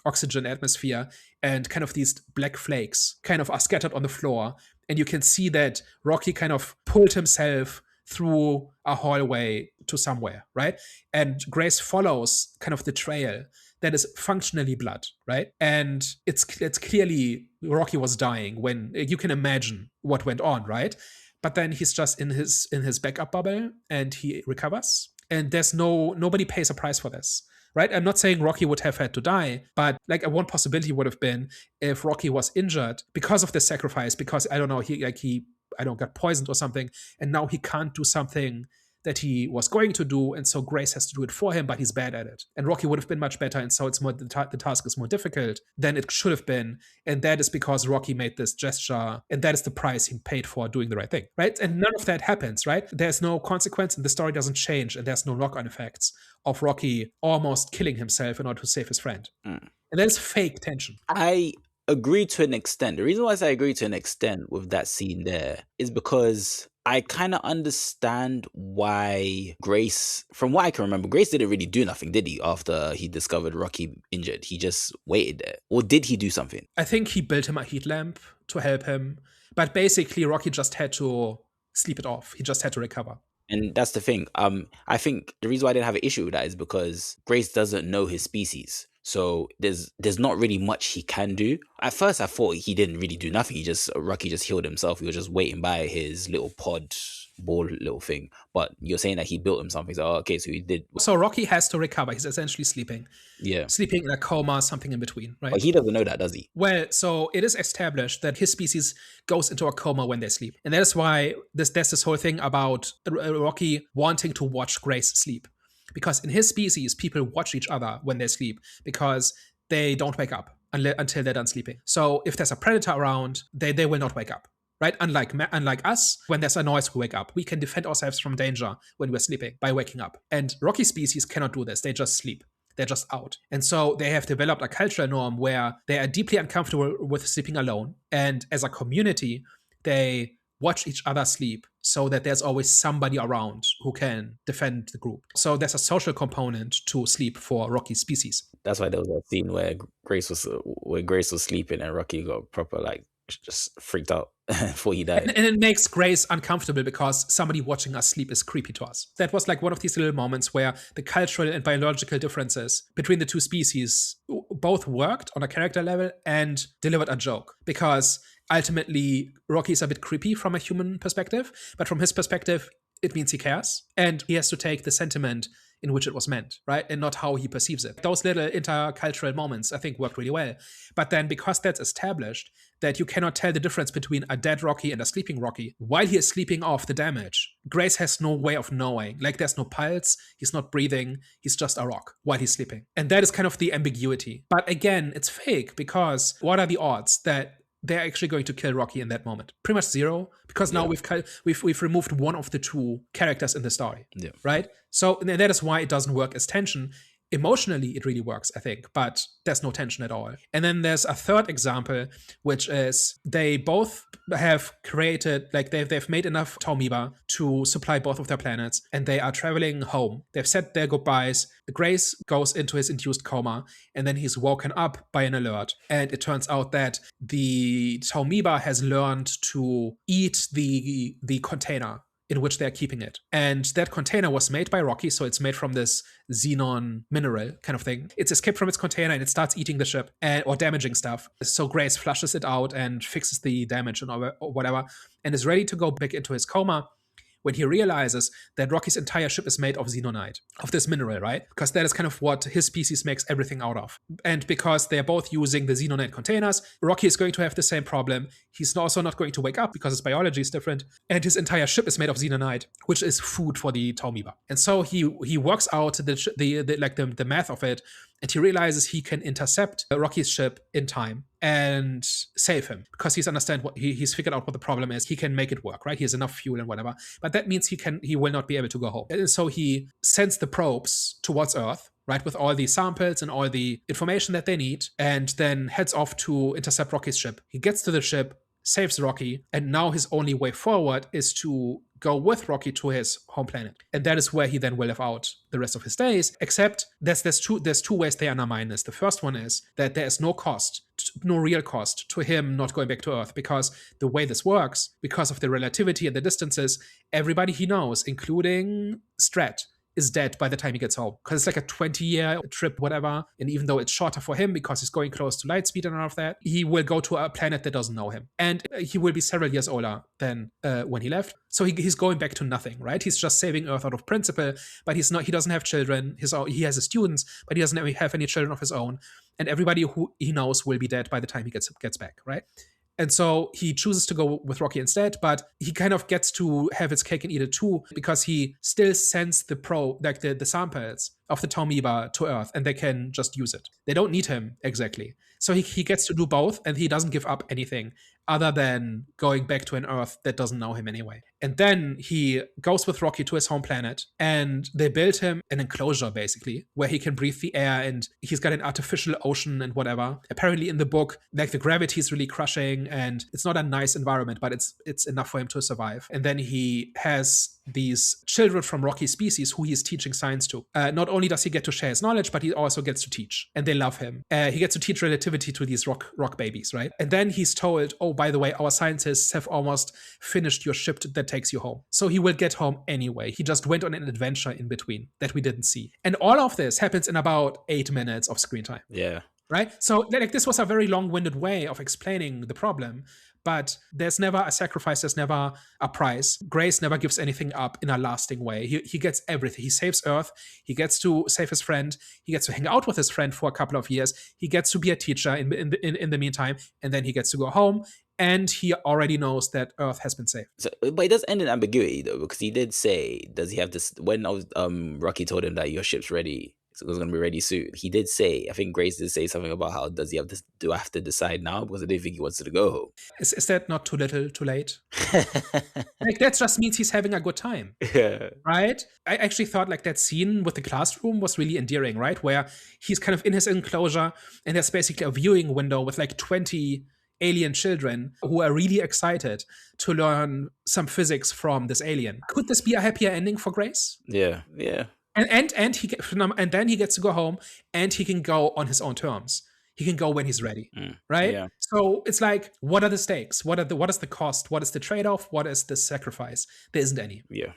oxygen atmosphere, and kind of these black flakes kind of are scattered on the floor. And you can see that Rocky kind of pulled himself through a hallway to somewhere, right? And Grace follows kind of the trail that is functionally blood, right? And it's clearly Rocky was dying when you can imagine what went on, right? But then he's just in his backup bubble and he recovers. And there's nobody pays a price for this, right? I'm not saying Rocky would have had to die, but like one possibility would have been if Rocky was injured because of the sacrifice, because I don't know, he got poisoned or something, and now he can't do something that he was going to do, and so Grace has to do it for him, but he's bad at it. And Rocky would have been much better, and so it's more the task is more difficult than it should have been, and that is because Rocky made this gesture, and that is the price he paid for doing the right thing, right? And none of that happens, right? There's no consequence, and the story doesn't change, and there's no knock-on effects of Rocky almost killing himself in order to save his friend. And that's fake tension. I agree to an extent. The reason why I say I agree to an extent with that scene there is because I kind of understand why Grace, from what I can remember, Grace didn't really do nothing, did he, after he discovered Rocky injured? He just waited there. Or did he do something? I think he built him a heat lamp to help him. But basically, Rocky just had to sleep it off. He just had to recover. And that's the thing. I think the reason why I didn't have an issue with that is because Grace doesn't know his species. So there's not really much he can do. At first, I thought he didn't really do nothing. Rocky just healed himself. He was just waiting by his little pod ball little thing. But you're saying that he built him something. So okay, so he did. So Rocky has to recover. He's essentially sleeping. Yeah. Sleeping in a coma, something in between, right? But he doesn't know that, does he? Well, so it is established that his species goes into a coma when they sleep. And that is why there's this whole thing about Rocky wanting to watch Grace sleep. Because in his species, people watch each other when they sleep because they don't wake up until they're done sleeping. So if there's a predator around, they will not wake up, right? Unlike us, when there's a noise, we wake up. We can defend ourselves from danger when we're sleeping by waking up. And Rocky species cannot do this. They just sleep. They're just out. And so they have developed a cultural norm where they are deeply uncomfortable with sleeping alone. And as a community, they watch each other sleep so that there's always somebody around who can defend the group. So there's a social component to sleep for Rocky's species. That's why there was that scene where Grace was sleeping and Rocky got proper like just freaked out before he died. And it makes Grace uncomfortable because somebody watching us sleep is creepy to us. That was like one of these little moments where the cultural and biological differences between the two species both worked on a character level and delivered a joke. Because ultimately, Rocky is a bit creepy from a human perspective, but from his perspective, it means he cares. And he has to take the sentiment in which it was meant, right? And not how he perceives it. Those little intercultural moments, I think, worked really well. But then because that's established, that you cannot tell the difference between a dead Rocky and a sleeping Rocky, while he is sleeping off the damage, Grace has no way of knowing. Like, there's no pulse, he's not breathing, he's just a rock while he's sleeping. And that is kind of the ambiguity. But again, it's fake, because what are the odds that they're actually going to kill Rocky in that moment? Pretty much zero, because now we've removed one of the two characters in the story, right? So and that is why it doesn't work as tension. Emotionally, it really works, I think, but there's no tension at all. And then there's a third example, which is they both have created, like they've made enough Taumiba to supply both of their planets, and they are traveling home. They've said their goodbyes. Grace goes into his induced coma, and then he's woken up by an alert. And it turns out that the Taumiba has learned to eat the container in which they're keeping it. And that container was made by Rocky, so it's made from this xenon mineral kind of thing. It's escaped from its container and it starts eating the ship or damaging stuff. So Grace flushes it out and fixes the damage or whatever, and is ready to go back into his coma when he realizes that Rocky's entire ship is made of xenonite, of this mineral, right? Because that is kind of what his species makes everything out of. And because they're both using the xenonite containers, Rocky is going to have the same problem. He's also not going to wake up because his biology is different. And his entire ship is made of xenonite, which is food for the Taumiba. And so he works out the math of it, and he realizes he can intercept Rocky's ship in time and save him, because he's figured out what the problem is. He can make it work, right? He has enough fuel and whatever. But that means he will not be able to go home. And so he sends the probes towards Earth, right, with all the samples and all the information that they need, and then heads off to intercept Rocky's ship. He gets to the ship, saves Rocky, and now his only way forward is to go with Rocky to his home planet. And that is where he then will live out the rest of his days, except there's two ways they undermine this. The first one is that there is no real cost to him not going back to Earth, because the way this works, because of the relativity and the distances, everybody he knows, including Strat, is dead by the time he gets home, because it's like a 20-year trip, whatever. And even though it's shorter for him because he's going close to light speed and all of that, he will go to a planet that doesn't know him, and he will be several years older than when he left. So he's going back to nothing, right? He's just saving Earth out of principle, but he doesn't have children. He has his students, but he doesn't have any children of his own, and everybody who he knows will be dead by the time he gets back, right? And so he chooses to go with Rocky instead, but he kind of gets to have his cake and eat it too, because he still sends the samples of the Taumiba to Earth, and they can just use it. They don't need him exactly. So he gets to do both, and he doesn't give up anything other than going back to an Earth that doesn't know him anyway. And then he goes with Rocky to his home planet, and they build him an enclosure, basically, where he can breathe the air, and he's got an artificial ocean and whatever. Apparently in the book, like, the gravity is really crushing, and it's not a nice environment, but it's enough for him to survive. And then he has these children from Rocky's species who he's teaching science to. Not only does he get to share his knowledge, but he also gets to teach, and they love him. He gets to teach relativity to these rock babies, right? And then he's told, oh, by the way, our scientists have almost finished your ship that takes you home. So he will get home anyway. He just went on an adventure in between that we didn't see. And all of this happens in about 8 minutes of screen time. Yeah. Right? So like, this was a very long-winded way of explaining the problem, but there's never a sacrifice, there's never a price. Grace never gives anything up in a lasting way. He gets everything. He saves Earth. He gets to save his friend. He gets to hang out with his friend for a couple of years. He gets to be a teacher in the meantime, and then he gets to go home. And he already knows that Earth has been saved. So, but it does end in ambiguity though, because he did say, does he have this? When Rocky told him that your ship's ready, so it was going to be ready soon. He did say, I think Grace did say something about how does he have this? Do I have to decide now? Because I didn't think he wants to go home. Is that not too little, too late? Like, that just means he's having a good time, right? I actually thought like that scene with the classroom was really endearing, right? Where he's kind of in his enclosure, and there's basically a viewing window with like 20 alien children who are really excited to learn some physics from this alien. Could this be a happier ending for Grace? Yeah. And then he gets to go home and he can go on his own terms. He can go when he's ready, right? Yeah. So it's like, what are the stakes? What is the cost? What is the trade-off? What is the sacrifice? There isn't any. Yeah.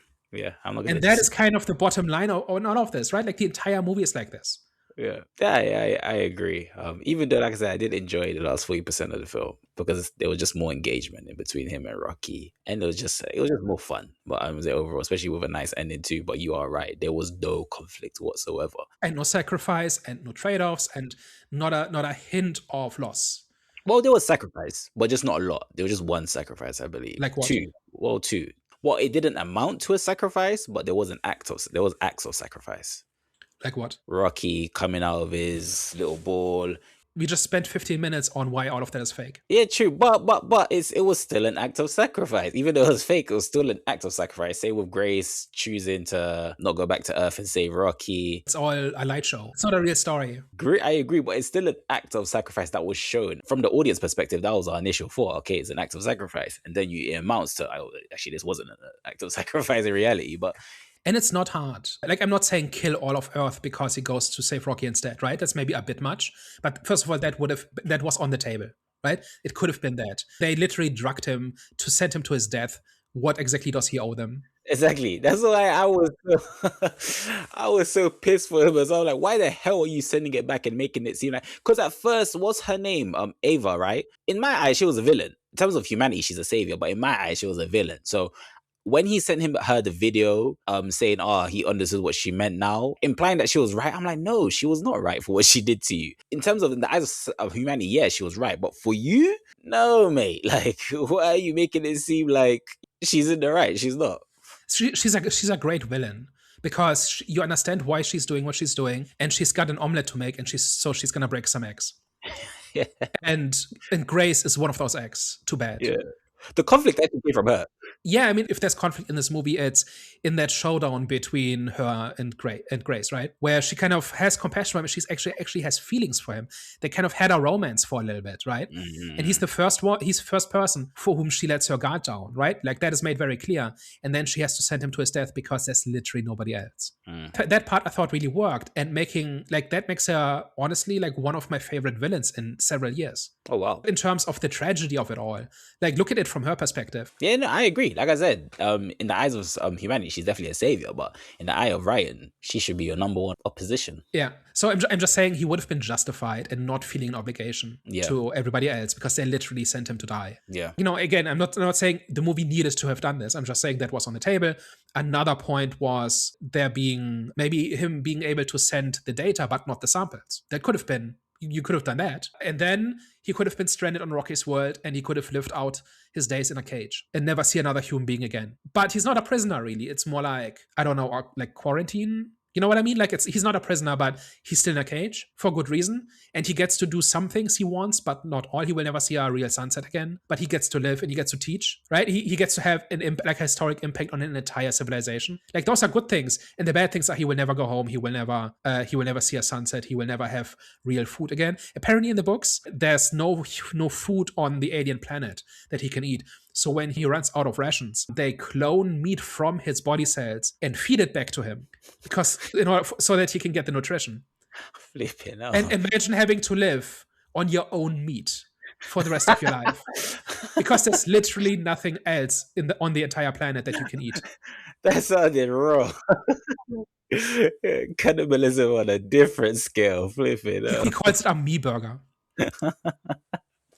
I'm not gonna. And that is kind of the bottom line on all of this, right? Like the entire movie is like this. Yeah, I agree. Even though, like I said, I did enjoy the last 40% of the film because there was just more engagement in between him and Rocky, and it was just more fun. But overall, especially with a nice ending too. But you are right, there was no conflict whatsoever, and no sacrifice, and no trade-offs, and not a hint of loss. Well, there was sacrifice, but just not a lot. There was just one sacrifice, I believe. Like what? Two. Well, it didn't amount to a sacrifice, but there was acts of sacrifice. Like what? Rocky coming out of his little ball. We just spent 15 minutes on why all of that is fake. Yeah, true, but it was still an act of sacrifice. Even though it was fake, it was still an act of sacrifice. Same with Grace choosing to not go back to Earth and save Rocky. It's all a light show. It's not a real story. I agree, but it's still an act of sacrifice that was shown. From the audience perspective, that was our initial thought. Okay, it's an act of sacrifice. And then it amounts to, actually, this wasn't an act of sacrifice in reality, but... And it's not hard. Like, I'm not saying kill all of Earth because he goes to save Rocky instead, right? That's maybe a bit much. But first of all, that was on the table, right? It could have been that. They literally drugged him to send him to his death. What exactly does he owe them? Exactly. That's why I was so pissed for him. I was like, why the hell are you sending it back and making it seem like... Because at first, what's her name? Ava, right? In my eyes, she was a villain. In terms of humanity, she's a savior. But in my eyes, she was a villain. So... when he sent her the video saying, he understood what she meant now, implying that she was right, I'm like, no, she was not right for what she did to you. In terms of in the eyes of humanity, yeah, she was right. But for you, no, mate. Like, why are you making it seem like she's in the right? She's not. She's a great villain. Because you understand why she's doing what she's doing, and she's got an omelet to make, and she's gonna break some eggs. Yeah. And Grace is one of those eggs. Too bad. Yeah. The conflict actually came from her. Yeah, I mean, if there's conflict in this movie, it's in that showdown between her and Grace, right? Where she kind of has compassion for him. She's actually has feelings for him. They kind of had a romance for a little bit, right? Mm-hmm. And he's the first person for whom she lets her guard down, right? Like, that is made very clear. And then she has to send him to his death because there's literally nobody else. That part I thought really worked, and that makes her honestly like one of my favorite villains in several years. Oh, wow. In terms of the tragedy of it all. Like, look at it from her perspective. Yeah, no, I agree. Like I said, in the eyes of humanity, she's definitely a savior, but in the eye of Ryan, she should be your number one opposition. Yeah. So I'm just saying he would have been justified in not feeling an obligation to everybody else because they literally sent him to die. Yeah. Again, I'm not saying the movie needed to have done this. I'm just saying that was on the table. Another point was maybe him being able to send the data, but not the samples. That could have been, you could have done that. And then he could have been stranded on Rocky's world, and he could have lived out his days in a cage and never see another human being again. But he's not a prisoner, really. It's more like, I don't know, like quarantine. You know what I mean? Like, he's not a prisoner, but he's still in a cage for good reason. And he gets to do some things he wants, but not all. He will never see a real sunset again. But he gets to live and he gets to teach, right? He gets to have a historic impact on an entire civilization. Like, those are good things. And the bad things are he will never go home. He will never see a sunset. He will never have real food again. Apparently, in the books, there's no food on the alien planet that he can eat. So when he runs out of rations, they clone meat from his body cells and feed it back to him, because so that he can get the nutrition. Flipping out. And imagine having to live on your own meat for the rest of your life, because there's literally nothing else on the entire planet that you can eat. That sounded wrong. Cannibalism on a different scale. Flipping out. He calls it a me burger.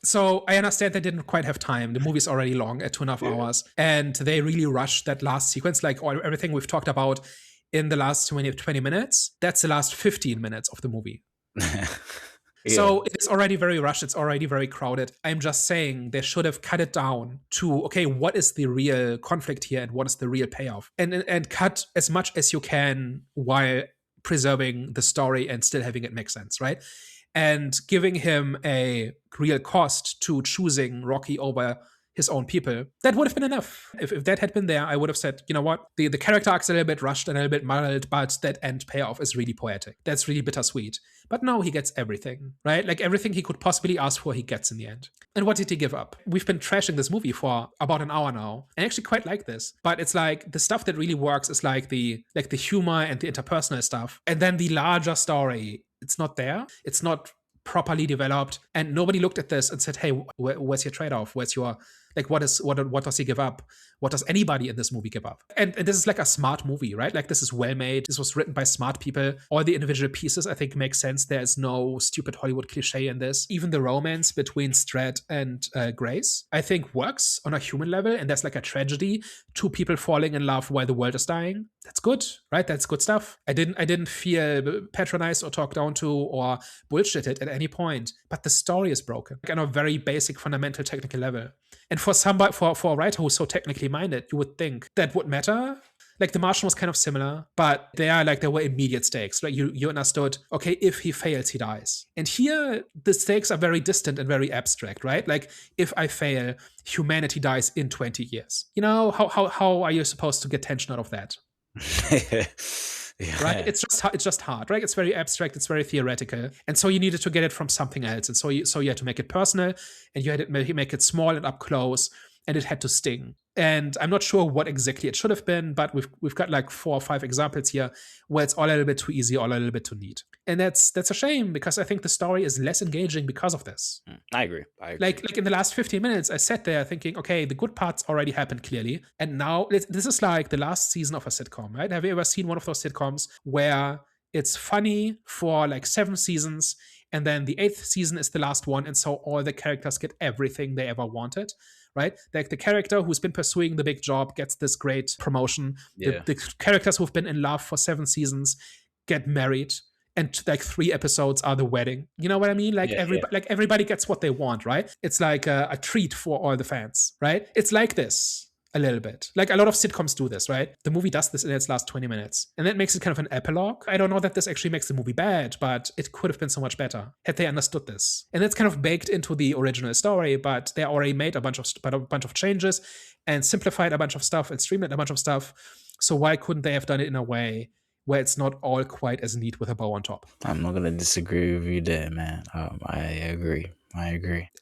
So I understand they didn't quite have time. The movie's already long at 2.5 hours. And they really rushed that last sequence. Like, everything we've talked about in the last 20 minutes, that's the last 15 minutes of the movie. So it's already very rushed. It's already very crowded. I'm just saying they should have cut it down to, okay, what is the real conflict here and what is the real payoff? And cut as much as you can while preserving the story and still having it make sense, right? And giving him a real cost to choosing Rocky over his own people. That would have been enough. If that had been there, I would have said, you know what, the character arc's a little bit rushed and a little bit muddled, but that end payoff is really poetic. That's really bittersweet. But no, he gets everything, right? Like everything he could possibly ask for, he gets in the end. And what did he give up? We've been trashing this movie for about an hour now. I actually quite like this. But it's like the stuff that really works is like the humor and the interpersonal stuff. And then the larger story, it's not there. It's not properly developed, and nobody looked at this and said, hey, where's your trade-off? Where's your, like, what does he give up? What does anybody in this movie give up? And this is like a smart movie, right? Like, this is well made. This was written by smart people. All the individual pieces, I think, make sense. There's no stupid Hollywood cliche in this. Even the romance between Strat and Grace, I think, works on a human level. And there's like a tragedy, two people falling in love while the world is dying. That's good, right? That's good stuff. I didn't feel patronized or talked down to or bullshitted at any point. But the story is broken, like on a very basic, fundamental, technical level. And for somebody, for a writer who's so technically minded, you would think that would matter. Like The Martian was kind of similar, but there were immediate stakes. Right? You understood, okay, if he fails, he dies. And here, the stakes are very distant and very abstract, right? Like, if I fail, humanity dies in 20 years. You know, how are you supposed to get tension out of that? Yeah. Right? It's just hard, right? It's very abstract, it's very theoretical. And so you needed to get it from something else. And so you had to make it personal, and you had to make it small and up close, and it had to sting. And I'm not sure what exactly it should have been, but we've got like 4 or 5 examples here where it's all a little bit too easy, all a little bit too neat. And that's a shame, because I think the story is less engaging because of this. I agree. Like in the last 15 minutes, I sat there thinking, okay, the good parts already happened clearly. And now this is like the last season of a sitcom, right? Have you ever seen one of those sitcoms where it's funny for like 7 seasons, and then the 8th season is the last one, and so all the characters get everything they ever wanted? Right? Like the character who's been pursuing the big job gets this great promotion. Yeah. The characters who've been in love for 7 seasons get married, and like 3 episodes are the wedding. You know what I mean? Like like everybody gets what they want, right? It's like a treat for all the fans, right? It's like this a little bit. Like a lot of sitcoms do this, right? The movie does this in its last 20 minutes. And that makes it kind of an epilogue. I don't know that this actually makes the movie bad, but it could have been so much better had they understood this. And it's kind of baked into the original story, but they already made a bunch of changes and simplified a bunch of stuff and streamlined a bunch of stuff. So why couldn't they have done it in a way where it's not all quite as neat with a bow on top? I'm not going to disagree with you there, man. I agree.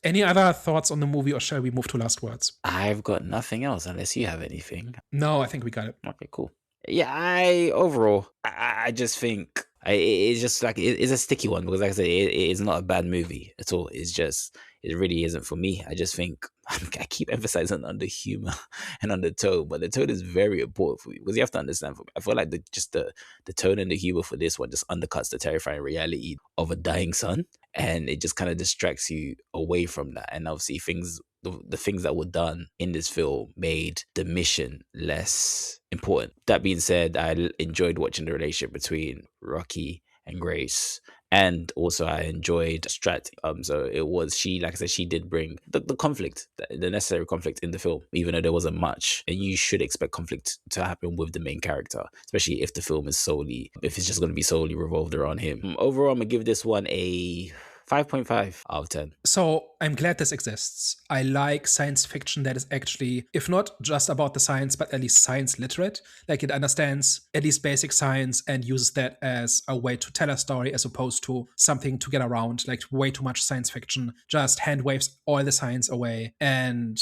Any other thoughts on the movie, or shall we move to last words? I've got nothing else unless you have anything. No, I think we got it. Okay, cool. Yeah, I just think it's just like it's a sticky one, because like I said, it is not a bad movie at all. It's just, it really isn't for me. I just think I keep emphasizing on the humor and on the tone, but the tone is very important for me, because you have to understand, for me, I feel like the tone and the humor for this one just undercuts the terrifying reality of a dying son, and it just kind of distracts you away from that. And obviously the things that were done in this film made the mission less important. That being said, I enjoyed watching the relationship between Rocky and Grace. And also I enjoyed Strat. So it was, she, like I said, she did bring the conflict, the necessary conflict in the film, even though there wasn't much. And you should expect conflict to happen with the main character, especially if the film is if it's just going to be solely revolved around him. Overall, I'm going to give this one a 5.5 out of 10. So I'm glad this exists. I like science fiction that is actually, if not just about the science, but at least science literate. Like, it understands at least basic science and uses that as a way to tell a story, as opposed to something to get around. Like, way too much science fiction just hand waves all the science away and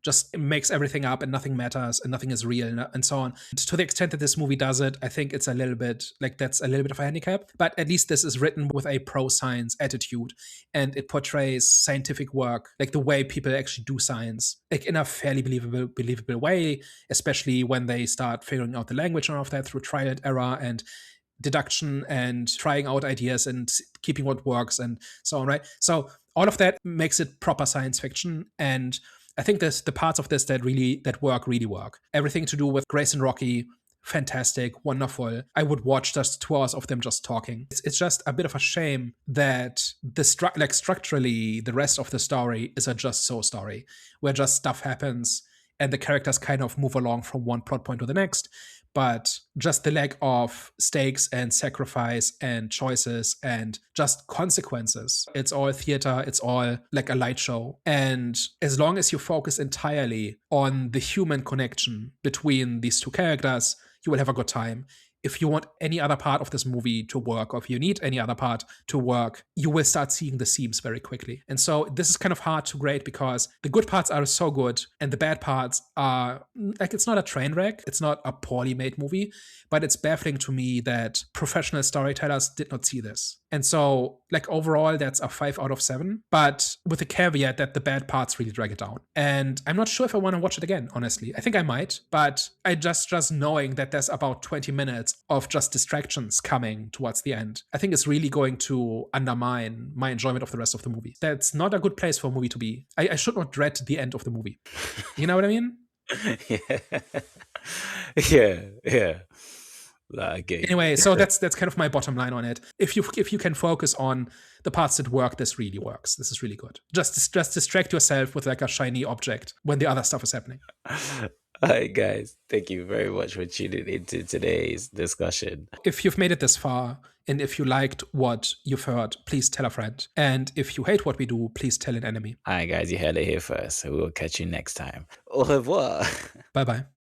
just makes everything up, and nothing matters and nothing is real, and so on. To the extent that this movie does it, I think it's a little bit like, that's a little bit of a handicap. But at least this is written with a pro-science attitude, and it portrays scientific work, like the way people actually do science, like in a fairly believable way, especially when they start figuring out the language and all of that through trial and error and deduction and trying out ideas and keeping what works and so on, right? So all of that makes it proper science fiction. And I think there's the parts of this that really work. Everything to do with Grace and Rocky, fantastic, wonderful. I would watch just 2 hours of them just talking. It's just a bit of a shame that structurally the rest of the story is a just so story, where just stuff happens and the characters kind of move along from one plot point to the next. But just the lack of stakes and sacrifice and choices and just consequences. It's all theater, it's all like a light show. And as long as you focus entirely on the human connection between these two characters, you will have a good time. If you want any other part of this movie to work, or if you need any other part to work, you will start seeing the seams very quickly. And so this is kind of hard to grade because the good parts are so good and the bad parts are like, it's not a train wreck, it's not a poorly made movie, but it's baffling to me that professional storytellers did not see this. And so, like, overall, that's a 5 out of 7, but with the caveat that the bad parts really drag it down. And I'm not sure if I want to watch it again, honestly. I think I might, but I just knowing that there's about 20 minutes of just distractions coming towards the end, I think is really going to undermine my enjoyment of the rest of the movie. That's not a good place for a movie to be. I should not dread the end of the movie. You know what I mean? Yeah. Okay. Anyway, so that's kind of my bottom line on it. If you can focus on the parts that work, this really works. This is really good. Just distract yourself with like a shiny object when the other stuff is happening. All right, guys. Thank you very much for tuning into today's discussion. If you've made it this far, and if you liked what you've heard, please tell a friend. And if you hate what we do, please tell an enemy. All right, guys. You heard it here first. We will catch you next time. Au revoir. Bye-bye.